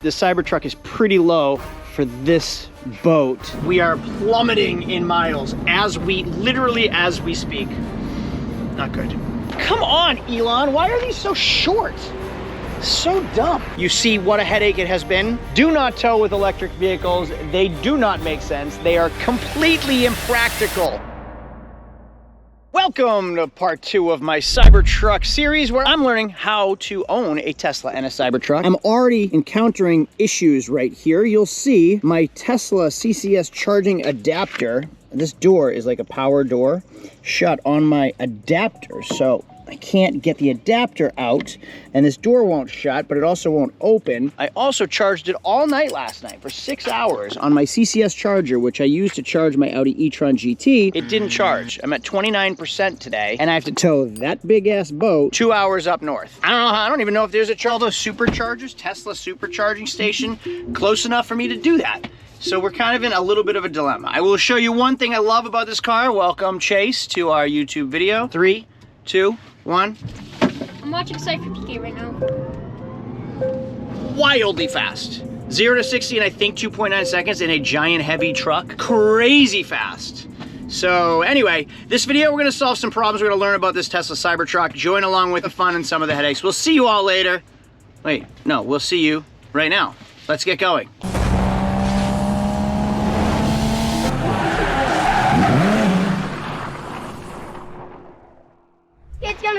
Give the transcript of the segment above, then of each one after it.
The Cybertruck is pretty low for this boat. We are plummeting in miles literally as we speak. Not good. Come on, Elon, why are these so short? So dumb. You see what a headache it has been? Do not tow with electric vehicles. They do not make sense. They are completely impractical. Welcome to part 2 of my Cybertruck series, where I'm learning how to own a Tesla and a Cybertruck. I'm already encountering issues right here. You'll see my Tesla CCS charging adapter. This door is like a power door shut on my adapter, so I can't get the adapter out, and this door won't shut, but it also won't open. I also charged it all night last night for 6 hours on my CCS charger, which I used to charge my Audi E-Tron GT. It didn't charge. I'm at 29% today, and I have to tow that big ass boat 2 hours up north. I don't even know if there's all those superchargers, Tesla supercharging station, close enough for me to do that. So we're kind of in a little bit of a dilemma. I will show you one thing I love about this car. Welcome, Chase, to our YouTube video. 3, 2, 1. I'm watching Cyberbeast right now. Wildly fast. 0 to 60 in I think 2.9 seconds in a giant heavy truck. Crazy fast. So anyway, this video we're gonna solve some problems. We're gonna learn about this Tesla Cybertruck, join along with the fun and some of the headaches. We'll see you all later. Wait, no, we'll see you right now. Let's get going.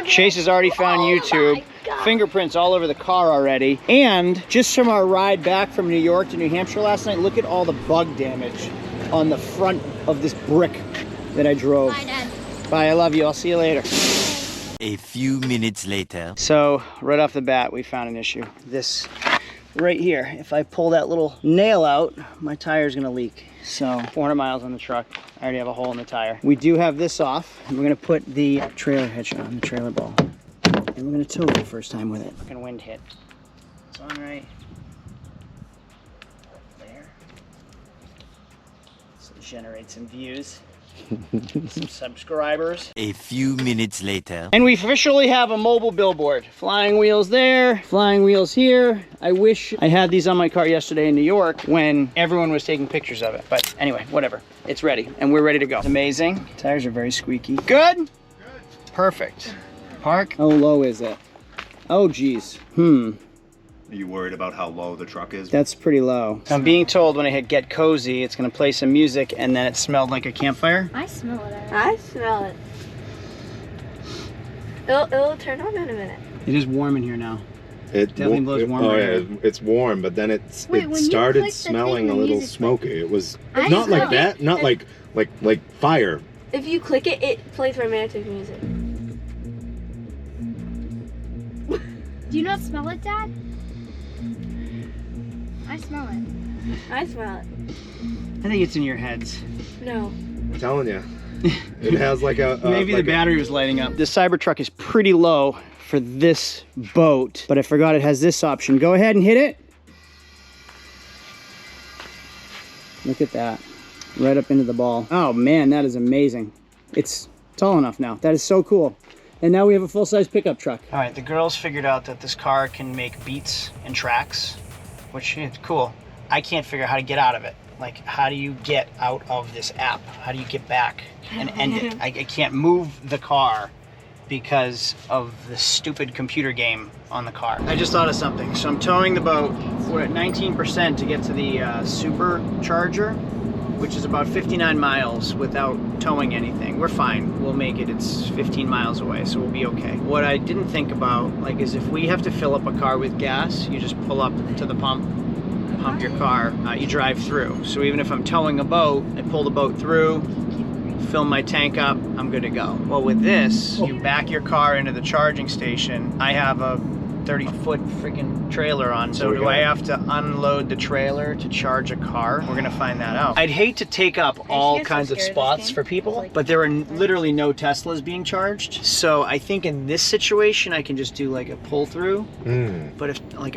Chase has already found YouTube. Fingerprints all over the car already. And just from our ride back from New York to New Hampshire last night, look at all the bug damage on the front of this brick that I drove. Bye, Dad. Bye, I love you. I'll see you later. A few minutes later. So right off the bat, we found an issue. This right here, if I pull that little nail out, my tire's gonna leak. So 400 miles on the truck. I already have a hole in the tire. We do have this off, and we're gonna put the trailer hitch on, the trailer ball. And we're gonna tow it the first time with it. Fucking wind hit. It's on right there. So generate some views. Some subscribers. A few minutes later. And we officially have a mobile billboard. Flying wheels there, flying wheels here. I wish I had these on my car yesterday in New York when everyone was taking pictures of it. But anyway, whatever. It's ready, and we're ready to go. It's amazing. Tires are very squeaky. Good? Good. Perfect. Park. How low is it? Oh, geez. Are you worried about how low the truck is? That's pretty low. I'm being told when I hit get cozy, it's gonna play some music, and then it smelled like a campfire. I smell it. I smell it. It'll turn on in a minute. It is warm in here now. It definitely blows warm. Oh right yeah, it's warm, but then it Wait, when you started click the smelling thing, a the little music smoky. It was I not like smell that, it. not like fire. If you click it, it plays romantic music. Do you not smell it, Dad? I smell it. I smell it. I think it's in your heads. No. I'm telling you, it has like a Maybe like the battery was lighting up. This Cybertruck is pretty low for this boat, but I forgot it has this option. Go ahead and hit it. Look at that. Right up into the ball. Oh man, that is amazing. It's tall enough now. That is so cool. And now we have a full-size pickup truck. All right, the girls figured out that this car can make beats and tracks, which is cool. I can't figure out how to get out of it. Like, how do you get out of this app? How do you get back and end it? I can't move the car because of the stupid computer game on the car. I just thought of something. So I'm towing the boat. We're at 19% to get to the supercharger, which is about 59 miles without towing anything. We're fine, we'll make it. It's 15 miles away, so we'll be okay. What I didn't think about, like, is if we have to fill up a car with gas, you just pull up to the pump your car, you drive through. So even if I'm towing a boat, I pull the boat through, fill my tank up, I'm good to go. Well, with this, you back your car into the charging station. I have a 30-foot freaking trailer on. So do I have to unload the trailer to charge a car? We're gonna find that out. I'd hate to take up all kinds of spots for people, but there are literally no Teslas being charged. So I think in this situation, I can just do like a pull through. But if like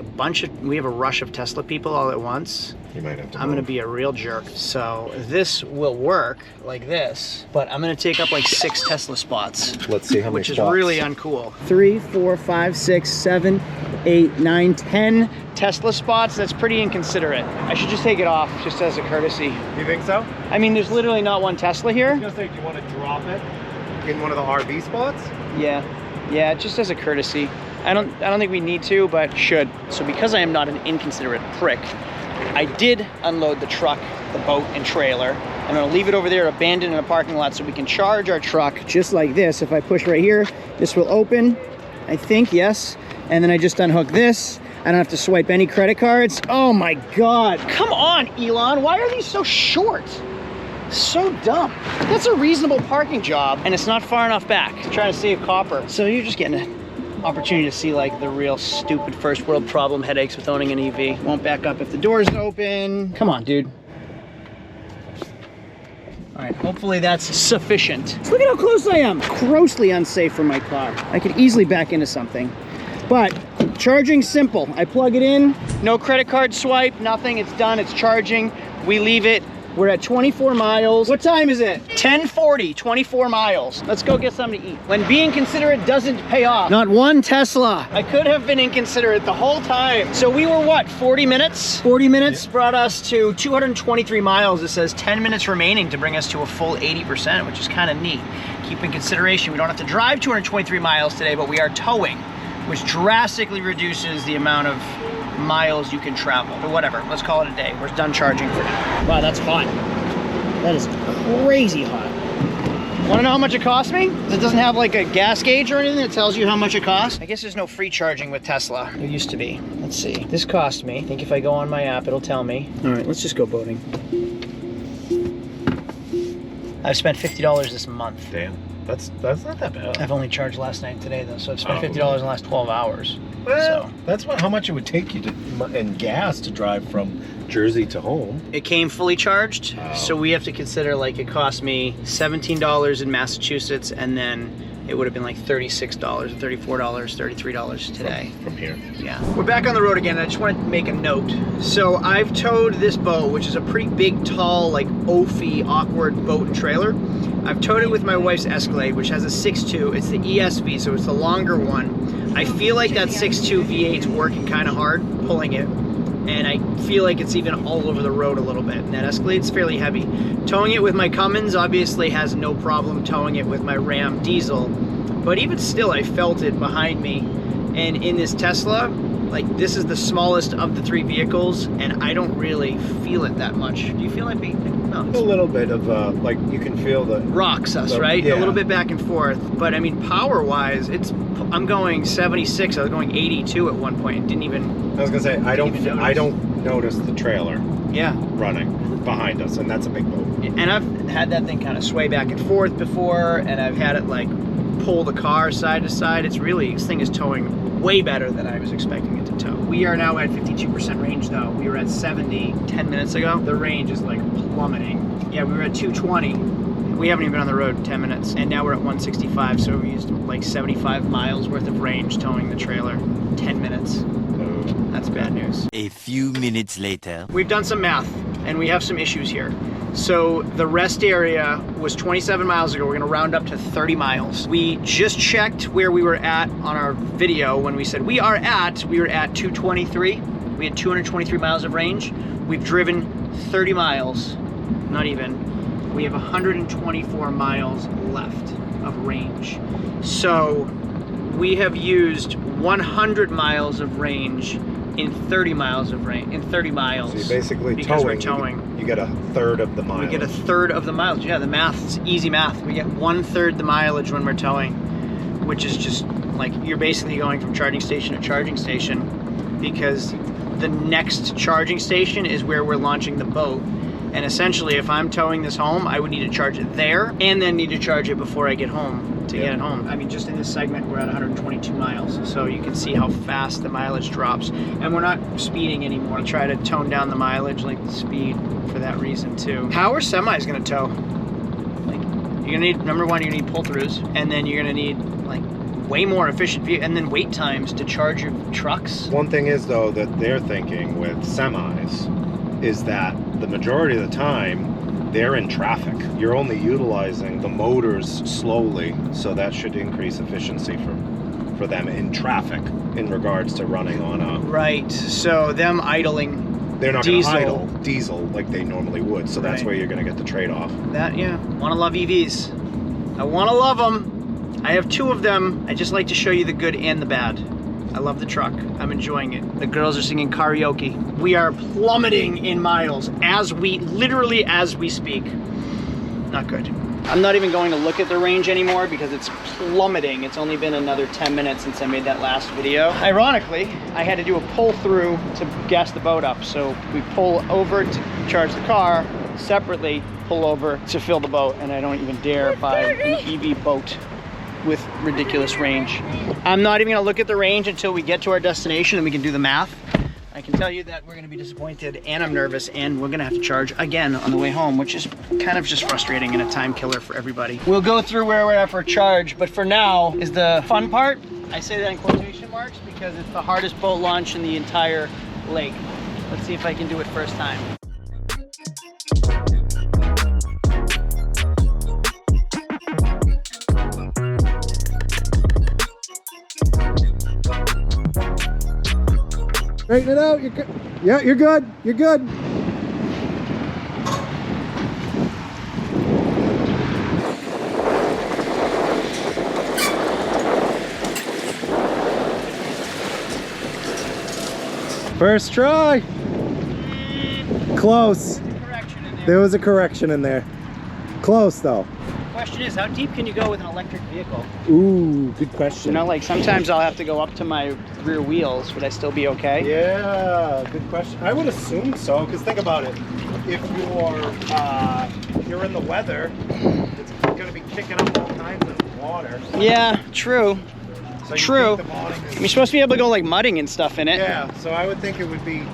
we have a rush of Tesla people all at once, You might have to I'm gonna be a real jerk. So this will work like this, but I'm gonna take up like 6 Tesla spots. Let's see how many Which is spots. really uncool. 3, 4, 5, 6, 7, 7, 8, 9, 10 Tesla spots. That's pretty inconsiderate. I should just take it off just as a courtesy. You think so? I mean, there's literally not one Tesla here. I was gonna say, do you want to drop it in one of the RV spots? Yeah, just as a courtesy. I don't think we need to, but should. So because I am not an inconsiderate prick, I did unload the truck, the boat, and trailer. I'm gonna leave it over there abandoned in a parking lot so we can charge our truck just like this. If I push right here, this will open, I think, yes. And then I just unhook this. I don't have to swipe any credit cards. Oh my God. Come on, Elon. Why are these so short? So dumb. That's a reasonable parking job, and it's not far enough back to try to save copper. So you're just getting an opportunity to see like the real stupid first world problem headaches with owning an EV. Won't back up if the door's open. Come on, dude. All right, hopefully that's sufficient. Look at how close I am. Grossly unsafe for my car. I could easily back into something. But charging simple. I plug it in, no credit card swipe, nothing, it's done, it's charging. We leave it. We're at 24 miles. What time is it? 10:40, 24 miles. Let's go get something to eat. When being considerate doesn't pay off. Not one Tesla. I could have been inconsiderate the whole time. So we were what, 40 minutes? 40 minutes brought us to 223 miles. It says 10 minutes remaining to bring us to a full 80%, which is kind of neat. Keep in consideration, we don't have to drive 223 miles today, but we are towing, which drastically reduces the amount of miles you can travel. But whatever, let's call it a day. We're done charging for now. Wow, that's hot. That is crazy hot. Want to know how much it cost me? It doesn't have like a gas gauge or anything that tells you how much it costs. I guess there's no free charging with Tesla. There used to be. Let's see. This cost me. I think if I go on my app, it'll tell me. All right, let's just go boating. I've spent $50 this month. Damn, that's not that bad. I've only charged last night and today though, so I've spent $50 in the last 12 hours. Well, So that's how much it would take you in gas to drive from Jersey to home. it came fully charged, so we have to consider like it cost me $17 in Massachusetts, and then it would have been like $36, $34, $33 today. From here. Yeah. We're back on the road again. I just want to make a note. So I've towed this boat, which is a pretty big, tall, like oafy, awkward boat and trailer. I've towed it with my wife's Escalade, which has a 6.2. It's the ESV, so it's the longer one. I feel like that 6.2 V8's working kind of hard, pulling it. And I feel like it's even all over the road a little bit. And that Escalade's fairly heavy. Towing it with my Cummins obviously has no problem towing it with my Ram diesel. But even still, I felt it behind me. And in this Tesla, like this is the smallest of the three vehicles, and I don't really feel it that much. Do you feel like no, A little bit of like you can feel the rocks us, right? Yeah. A little bit back and forth. But I mean, power-wise, I'm going 76. I was going 82 at one point. Didn't even. I was gonna say I don't notice the trailer running behind us, and that's a big boat. And I've had that thing kind of sway back and forth before, and I've had it like pull the car side to side. It's really, this thing is towing way better than I was expecting it to tow. We are now at 52% range though. We were at 70 10 minutes ago. The range is like plummeting. Yeah, we were at 220. We haven't even been on the road in 10 minutes, and now we're at 165, so we used like 75 miles worth of range towing the trailer. 10 minutes. That's bad news. A few minutes later. We've done some math, and we have some issues here. So the rest area was 27 miles ago. We're gonna round up to 30 miles. We just checked where we were at on our video when we said we were at 223. We had 223 miles of range. We've driven 30 miles, not even. We have 124 miles left of range. So we have used 100 miles of range in 30 miles of range, in 30 miles. So you're basically because towing. we're towing. You get a third of the mileage. We get a third of the mileage. Yeah, the math's easy math. We get 1/3 the mileage when we're towing, which is just like you're basically going from charging station to charging station, because the next charging station is where we're launching the boat. And essentially, if I'm towing this home, I would need to charge it there and then need to charge it before I get home to get it home. I mean, just in this segment, we're at 122 miles. So you can see how fast the mileage drops. And we're not speeding anymore. We try to tone down the mileage, like the speed, for that reason too. How are semis gonna tow? Like, you're gonna need, number one, you're gonna need pull-throughs, and then you're gonna need like way more efficient vehicles, and then wait times to charge your trucks. One thing is though that they're thinking with semis is that the majority of the time they're in traffic. You're only utilizing the motors slowly, so that should increase efficiency for them in traffic in regards to running on a... Right, so them idling They're not going to diesel. idle diesel like they normally would, so that's Right. where you're going to get the trade-off. That, yeah, want to love EVs. I want to love them. I have 2 of them. I just like to show you the good and the bad. I love the truck. I'm enjoying it. The girls are singing karaoke. We are plummeting in miles literally as we speak. Not good. I'm not even going to look at the range anymore because it's plummeting. It's only been another 10 minutes since I made that last video. Ironically, I had to do a pull through to gas the boat up. So we pull over to charge the car, separately pull over to fill the boat, and I don't even dare buy an EV boat with ridiculous range. I'm not even gonna look at the range until we get to our destination and we can do the math. I can tell you that we're gonna be disappointed, and I'm nervous, and we're gonna have to charge again on the way home, which is kind of just frustrating and a time killer for everybody. We'll go through where we're at for a charge, but for now is the fun part. I say that in quotation marks because it's the hardest boat launch in the entire lake. Let's see if I can do it first time. Straighten it out. You're good. Yeah, you're good. You're good. First try. Close. Correction in there. There was a correction in there. Close though. Question is, how deep can you go with an electric vehicle? Ooh, good question. You know, like sometimes I'll have to go up to my rear wheels. Would I still be okay? Yeah, good question. I would assume so, because think about it. If you're in the weather, it's going to be kicking up all kinds of water. Yeah, true. So True. You're supposed to be able to go like mudding and stuff in it. Yeah, so I would think it would be...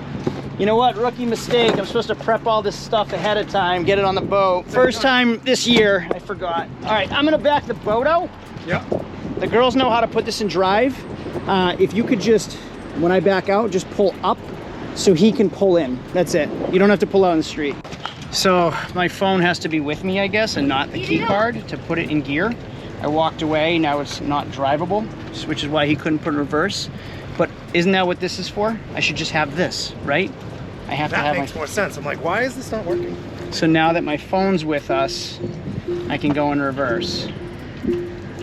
You know what? Rookie mistake. I'm supposed to prep all this stuff ahead of time, get it on the boat. First time this year, I forgot. All right, I'm gonna back the boat out. Yep. The girls know how to put this in drive. If you could just, when I back out, just pull up so he can pull in. That's it. You don't have to pull out in the street. So my phone has to be with me, I guess, and not the key card to put it in gear. I walked away, now it's not drivable, which is why he couldn't put it in reverse. But isn't that what this is for? I should just have this, right? I have to have That makes more sense. I'm like, why is this not working? So now that my phone's with us, I can go in reverse.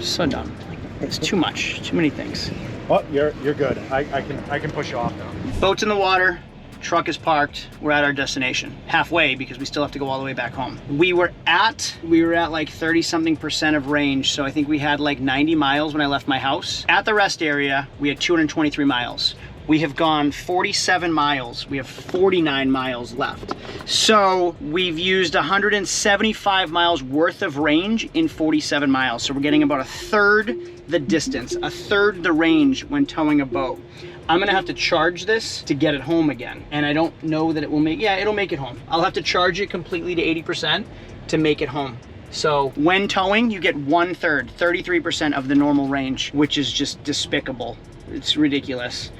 So dumb. It's too much. Too many things. Oh, you're good. I can push you off now. Boat's in the water. Truck is parked. We're at our destination. Halfway, because we still have to go all the way back home. We were at like 30-something% of range. So I think we had like 90 miles when I left my house. At the rest area, we had 223 miles. We have gone 47 miles. We have 49 miles left. So we've used 175 miles worth of range in 47 miles. So we're getting about a third the distance, a third the range when towing a boat. I'm gonna have to charge this to get it home again. And I don't know that it will make, yeah, it'll make it home. I'll have to charge it completely to 80% to make it home. So when towing, you get 1/3, 33% of the normal range, which is just despicable. It's ridiculous.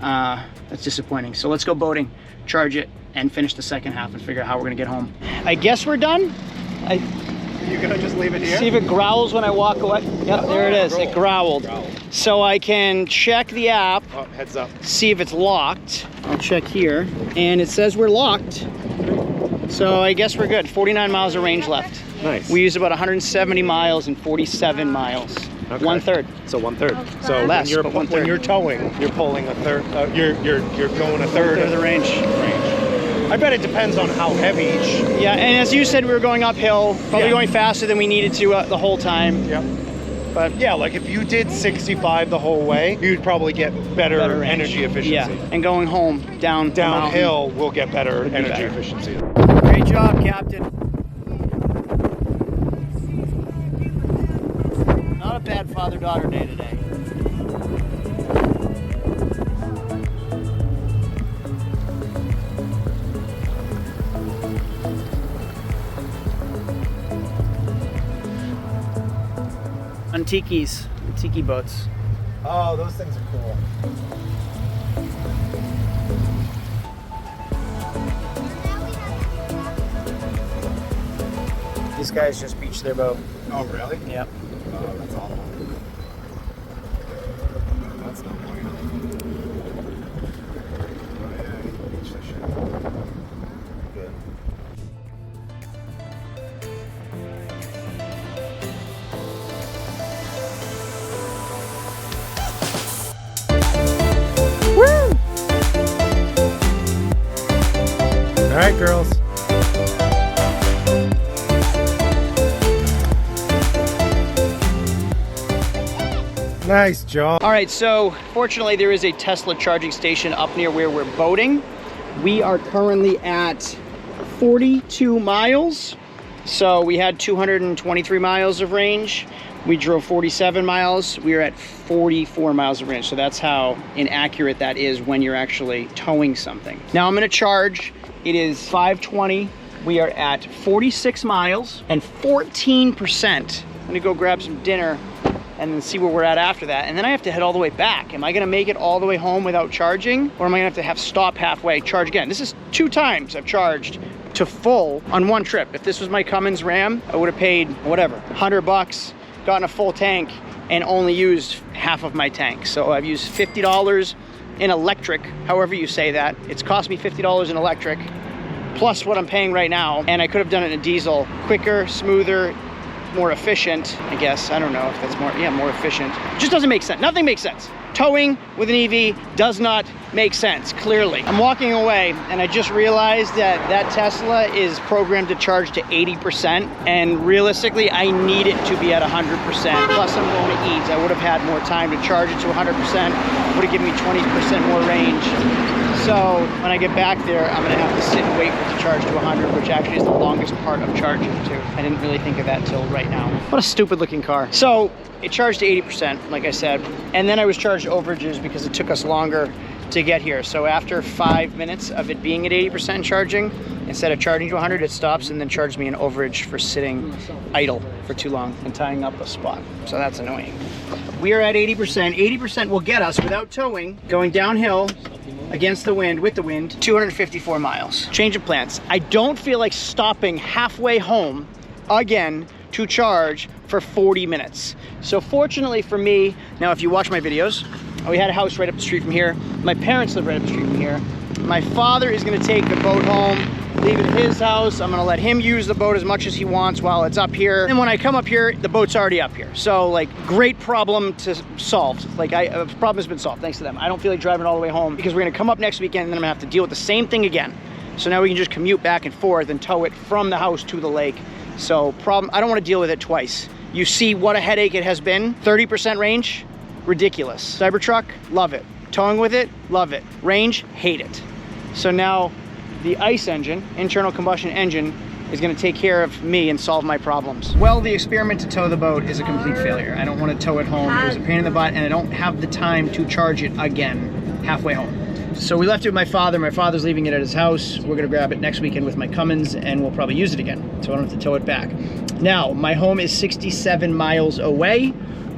That's disappointing. So let's go boating, charge it, and finish the second half and figure out how we're gonna get home. I guess we're done. Are you gonna just leave it here? See if it growls when I walk away. Yep, there it is. It growled. Growled. So I can check the app, Oh, heads up. see if it's locked. I'll check here, and it says we're locked. So I guess we're good. 49 miles of range left. Nice. We used about 170 miles and 47 miles. Okay. 1/3. So 1/3. So Less, but when 1/3. you're towing, you're pulling a third. You're going a third of the range. I bet it depends on how heavy each. Yeah, and as you said, we were going uphill, probably Yeah. going faster than we needed to the whole time. Yep. But Yeah, like if you did 65 the whole way, you'd probably get better range. energy efficiency. Yeah, and going home down the mountain. Downhill will get better be energy better. efficiency. Great job, Captain. Not a bad father-daughter day today. Antiques, tiki boats. Oh, those things are cool. These guys just beached their boat. Oh, really? Yep. Oh, that's awful. right, girls. Nice, Joe. All right, so fortunately there is a Tesla charging station up near where we're boating. We are currently at 42 miles. So we had 223 miles of range. We drove 47 miles. We are at 44 miles of range. So that's how inaccurate that is when you're actually towing something. Now I'm gonna charge. It is 5:20. We are at 46 miles and 14%. I'm gonna go grab some dinner and then see where we're at after that. And then I have to head all the way back. Am I gonna make it all the way home without charging? Or am I gonna have to stop halfway, charge again? This is 2 times I've charged to full on one trip. If this was my Cummins Ram, I would have paid, whatever, 100 bucks, gotten a full tank, and only used half of my tank. So I've used $50 in electric, however you say that. It's cost me $50 in electric, plus what I'm paying right now. And I could have done it in a diesel, quicker, smoother, more efficient, I guess. I don't know if that's more, yeah, more efficient. It just doesn't make sense. Nothing makes sense. Towing with an EV does not make sense, clearly. I'm walking away and I just realized that that Tesla is programmed to charge to 80%, and realistically I need it to be at 100%. Plus I'm going to eat. I would have had more time to charge it to 100%, would have given me 20% more range. So when I get back there, I'm gonna have to sit and wait for it to charge to 100, which actually is the longest part of charging too. I didn't really think of that till right now. What a stupid looking car. So it charged to 80%, like I said, and then I was charged overages because it took us longer to get here. So after 5 minutes of it being at 80% charging, instead of charging to 100, it stops and then charged me an overage for sitting idle for too long and tying up a spot. So that's annoying. We are at 80%. 80% will get us, without towing, going downhill against the wind, with the wind, 254 miles. Change of plans. I don't feel like stopping halfway home again to charge for 40 minutes. So fortunately for me, now if you watch my videos, we had a house right up the street from here. My parents live right up the street from here. My father is gonna take the boat home, leave it at his house. I'm gonna let him use the boat as much as he wants while it's up here. And when I come up here, the boat's already up here. So like, great problem to solve. Like the problem has been solved, thanks to them. I don't feel like driving all the way home because we're gonna come up next weekend and then I'm gonna have to deal with the same thing again. So now we can just commute back and forth and tow it from the house to the lake. So I don't wanna deal with it twice. You see what a headache it has been. 30% range, ridiculous. Cybertruck, love it. Towing with it, love it. Range, hate it. So now the ICE engine, internal combustion engine, is gonna take care of me and solve my problems. Well, the experiment to tow the boat is a complete failure. I don't wanna tow it home. It was a pain in the butt and I don't have the time to charge it again halfway home. So we left it with my father. My father's leaving it at his house. We're gonna grab it next weekend with my Cummins and we'll probably use it again. So I don't have to tow it back. Now, my home is 67 miles away.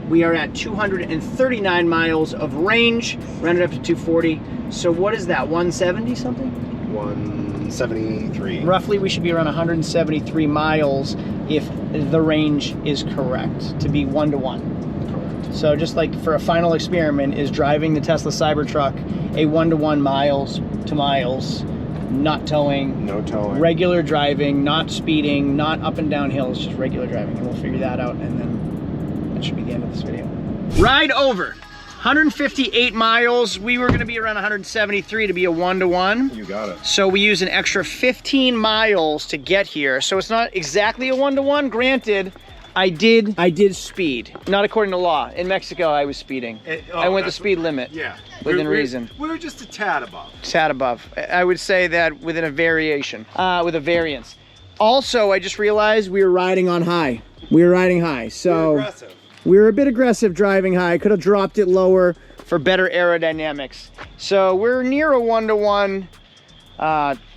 We are at 239 miles of range, rounded up to 240. So what is that, 170 something? 173. Roughly, we should be around 173 miles if the range is correct, to be 1-to-1. Correct. So just like for a final experiment is driving the Tesla Cybertruck a 1-to-1 miles to miles, not towing, No towing. regular driving, not speeding, not up and down hills, just regular driving. And we'll figure that out and then that should be the end of this video. Ride over. 158 miles. We were gonna be around 173 to be a 1-to-1. You got it. So we use an extra 15 miles to get here. So it's not exactly a 1-to-1. Granted, I did speed. Not according to law. In Mexico, I was speeding. I went the speed limit. Yeah. Within reason. We were just a tad above. Tad above. I would say that within a variation, with a variance. Also, I just realized we were riding on high. We were riding high, so Aggressive. we were a bit aggressive driving high. Could have dropped it lower for better aerodynamics. So we're near a 1-to-1.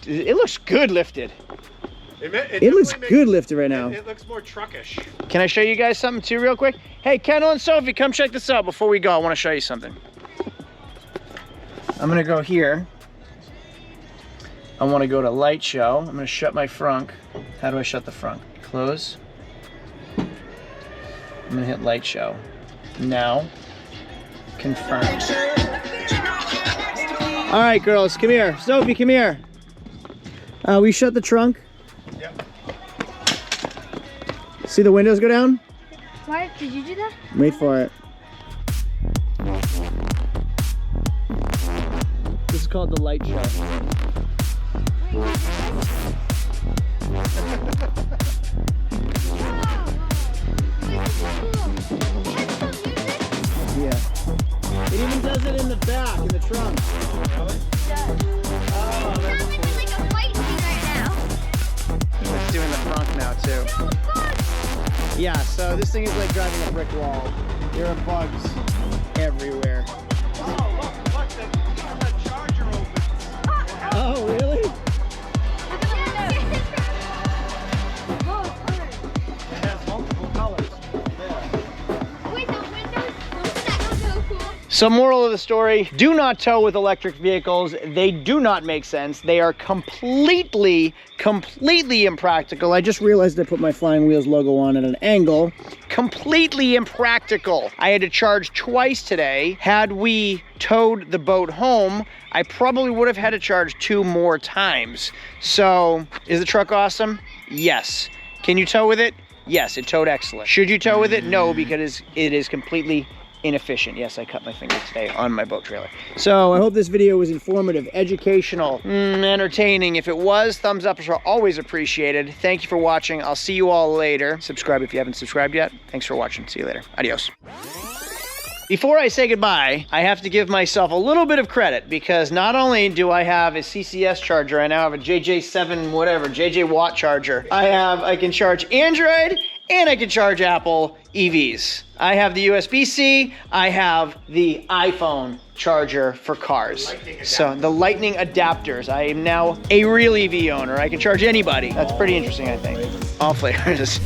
It looks good lifted. It looks good lifted right now. It looks more truckish. Can I show you guys something too real quick? Hey, Kendall and Sophie, come check this out before we go. I want to show you something. I'm gonna go here. I want to go to light show. I'm gonna shut my frunk. How do I shut the frunk? Close. I'm gonna hit light show. Now, confirm. All right, girls, come here. Sophie, come here. We shut the trunk. Yep. See the windows go down? Why did you do that? Wait for it. This is called the light show. Yeah, so this thing is like driving a brick wall. There are bugs everywhere. Oh, look, the charger opens. Oh, really? It has multiple colors. Wait, the windows, that's so cool. So moral of the story, do not tow with electric vehicles. They do not make sense. They are completely impractical. I just realized I put my Flying Wheels logo on at an angle. Completely impractical. I had to charge twice today. Had we towed the boat home, I probably would have had to charge 2 more times. So, is the truck awesome? Yes. Can you tow with it? Yes, it towed excellent. Should you tow with it? No, because it is completely inefficient. Yes, I cut my finger today on my boat trailer. So I hope this video was informative, educational, entertaining. If it was, thumbs up are always appreciated. Thank you for watching. I'll see you all later. Subscribe if you haven't subscribed yet. Thanks for watching. See you later. Adios. Before I say goodbye, I have to give myself a little bit of credit because not only do I have a CCS charger, I now have a JJ7 whatever, JJ Watt charger. I can charge Android and I can charge Apple EVs. I have the USB-C, I have the iPhone charger for cars. So the lightning adapters. I am now a real EV owner. I can charge anybody. That's pretty interesting, I think. All flavors.